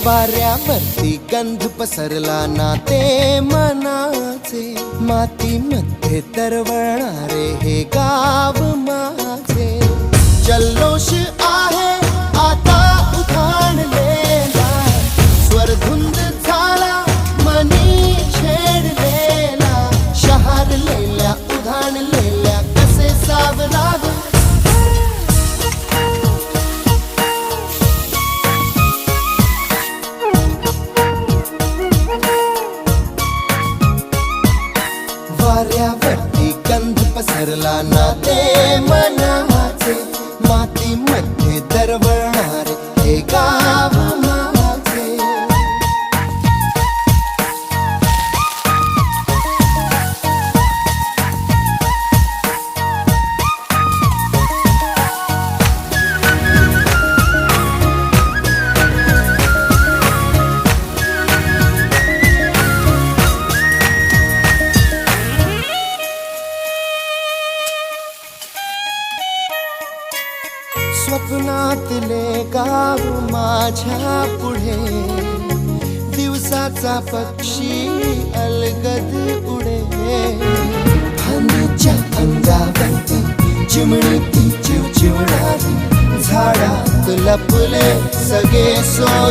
वाऱ्यावरती गंध पसरला ना ते मनाचे, मातीमध्ये तरवळणारे हे गाव माझे. जल्लोष आहे आता उधाणलेला, स्वरधुंद झाला मनी छेडलेला, शहारलेल्या उधाणलेल्या कसे सावराग. वाऱ्यावरती गंध पसरला ना ते मनाचे, मातीमध्ये दरवळणारे हे गाव माझे. स्वप्नातले गाव माझ्या पुढे, दिवसाचा पक्षी अलगद उडे. फांदीच्या अंगावरती चिमणीची चिवचिवणारी, झाडात लपले सगळे सोय.